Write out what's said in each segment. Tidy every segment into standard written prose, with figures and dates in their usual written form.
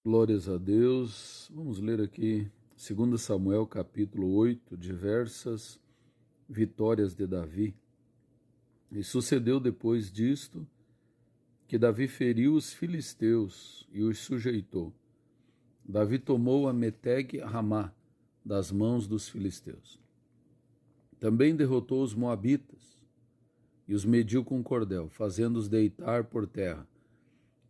Glórias a Deus. Vamos ler aqui 2 Samuel capítulo 8, diversas vitórias de Davi. E sucedeu depois disto que Davi feriu os filisteus e os sujeitou. Davi tomou a Meteg Ramá das mãos dos filisteus. Também derrotou os moabitas e os mediu com cordel, fazendo-os deitar por terra.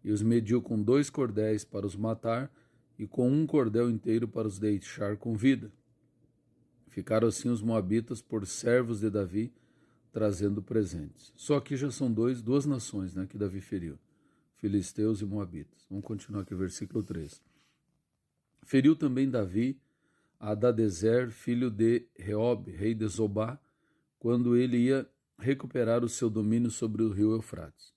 E os mediu com 2 cordéis para os matar e com 1 cordel inteiro para os deixar com vida. Ficaram assim os moabitas por servos de Davi, trazendo presentes. Só que já são duas nações, que Davi feriu, filisteus e moabitas. Vamos continuar aqui, versículo 3. Feriu também Davi a Hadadezer, filho de Reob, rei de Zobá, quando ele ia recuperar o seu domínio sobre o rio Eufrates.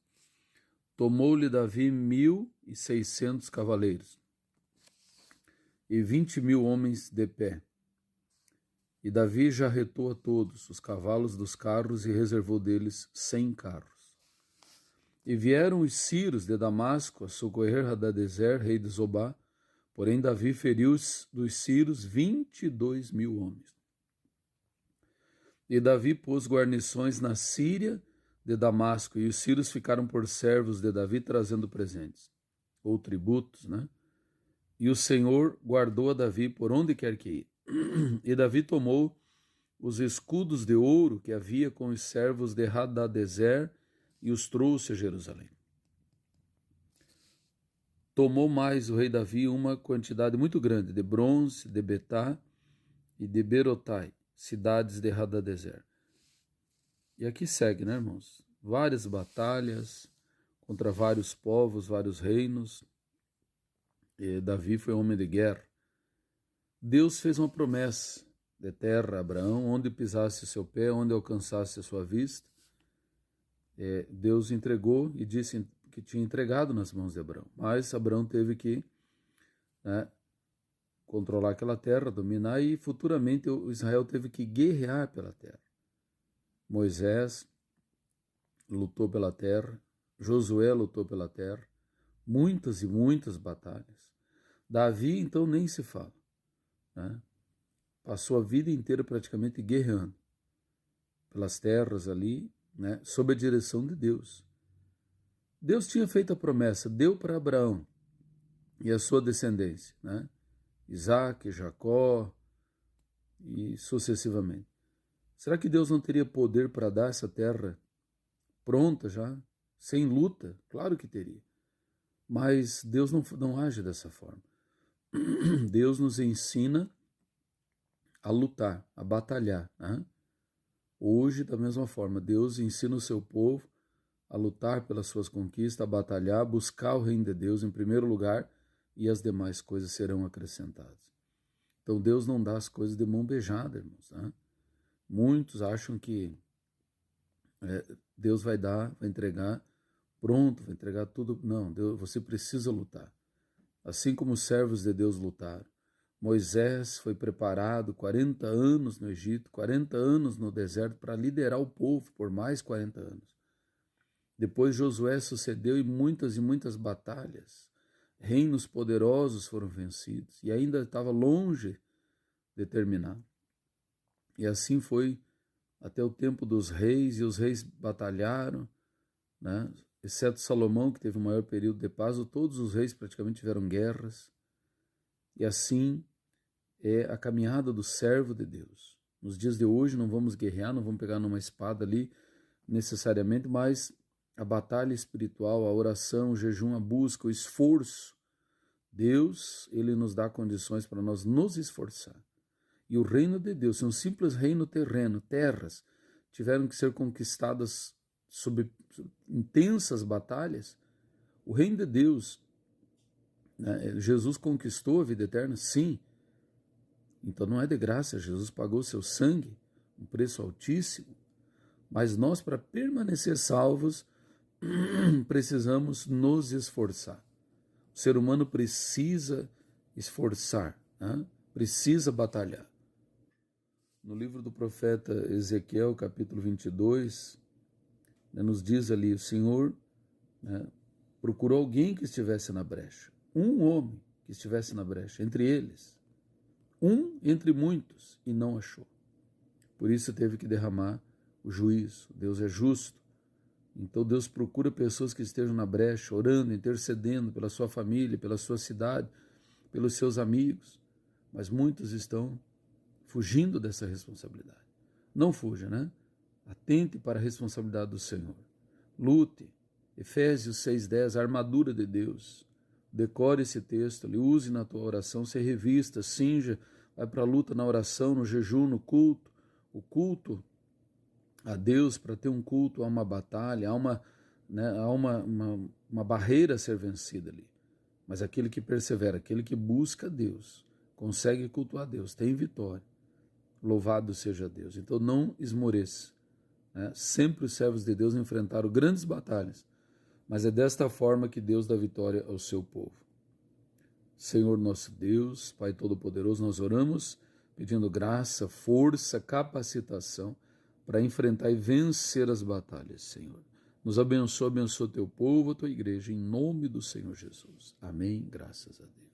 Tomou-lhe Davi 1.600 cavaleiros e 20.000 homens de pé. E Davi jarretou a todos os cavalos dos carros e reservou deles 100 carros. E vieram os sírios de Damasco a socorrer Hadadezer, rei de Zobá, porém Davi feriu dos sírios 22.000 homens. E Davi pôs guarnições na Síria de Damasco, e os sírios ficaram por servos de Davi, trazendo presentes, ou tributos, E o Senhor guardou a Davi por onde quer que ia. E Davi tomou os escudos de ouro que havia com os servos de Hadadezer e os trouxe a Jerusalém. Tomou mais o rei Davi uma quantidade muito grande de bronze, de Betá e de Berotai, cidades de Hadadezer. E aqui segue, irmãos? Várias batalhas contra vários povos, vários reinos. E Davi foi homem de guerra. Deus fez uma promessa de terra a Abraão, onde pisasse o seu pé, onde alcançasse a sua vista. Deus entregou e disse que tinha entregado nas mãos de Abraão. Mas Abraão teve que controlar aquela terra, dominar, e futuramente Israel teve que guerrear pela terra. Moisés lutou pela terra, Josué lutou pela terra, muitas e muitas batalhas. Davi, então, nem se fala. Passou a vida inteira praticamente guerreando pelas terras ali, sob a direção de Deus. Deus tinha feito a promessa, deu para Abraão e a sua descendência, Isaac, Jacó e sucessivamente. Será que Deus não teria poder para dar essa terra pronta já, sem luta? Claro que teria. Mas Deus não age dessa forma. Deus nos ensina a lutar, a batalhar. Hoje, da mesma forma, Deus ensina o seu povo a lutar pelas suas conquistas, a batalhar, buscar o reino de Deus em primeiro lugar, e as demais coisas serão acrescentadas. Então Deus não dá as coisas de mão beijada, irmãos. Muitos acham que Deus vai dar, vai entregar, pronto, vai entregar tudo. Não, Deus, você precisa lutar. Assim como os servos de Deus lutaram. Moisés foi preparado 40 anos no Egito, 40 anos no deserto para liderar o povo por mais 40 anos. Depois Josué sucedeu e muitas batalhas. Reinos poderosos foram vencidos e ainda estava longe de terminar. E assim foi até o tempo dos reis, e os reis batalharam, exceto Salomão, que teve o maior período de paz. Todos os reis praticamente tiveram guerras. E assim é a caminhada do servo de Deus. Nos dias de hoje não vamos guerrear, não vamos pegar numa espada ali necessariamente, mas a batalha espiritual, a oração, o jejum, a busca, o esforço, Deus, ele nos dá condições para nós nos esforçar. E o reino de Deus, um simples reino terreno, terras, tiveram que ser conquistadas sob intensas batalhas. O reino de Deus, Jesus conquistou a vida eterna, sim. Então não é de graça, Jesus pagou seu sangue, um preço altíssimo. Mas nós, para permanecer salvos, precisamos nos esforçar. O ser humano precisa esforçar, precisa batalhar. No livro do profeta Ezequiel, capítulo 22, nos diz ali, o Senhor procurou alguém que estivesse na brecha. Um homem que estivesse na brecha, entre eles. Um entre muitos, e não achou. Por isso teve que derramar o juízo. Deus é justo. Então Deus procura pessoas que estejam na brecha, orando, intercedendo pela sua família, pela sua cidade, pelos seus amigos. Mas muitos estão fugindo dessa responsabilidade. Não fuja, né? Atente para a responsabilidade do Senhor. Lute. Efésios 6,10, a armadura de Deus. Decore esse texto, use na tua oração, se revista, cinja, vai para a luta na oração, no jejum, no culto. O culto a Deus, para ter um culto, há uma batalha, há uma barreira a ser vencida ali. Mas aquele que persevera, aquele que busca Deus, consegue cultuar Deus, tem vitória. Louvado seja Deus. Então não esmoreça. Sempre os servos de Deus enfrentaram grandes batalhas, mas é desta forma que Deus dá vitória ao seu povo. Senhor nosso Deus, Pai Todo-Poderoso, nós oramos pedindo graça, força, capacitação para enfrentar e vencer as batalhas, Senhor. Nos abençoa, abençoa teu povo, a tua igreja, em nome do Senhor Jesus. Amém, graças a Deus.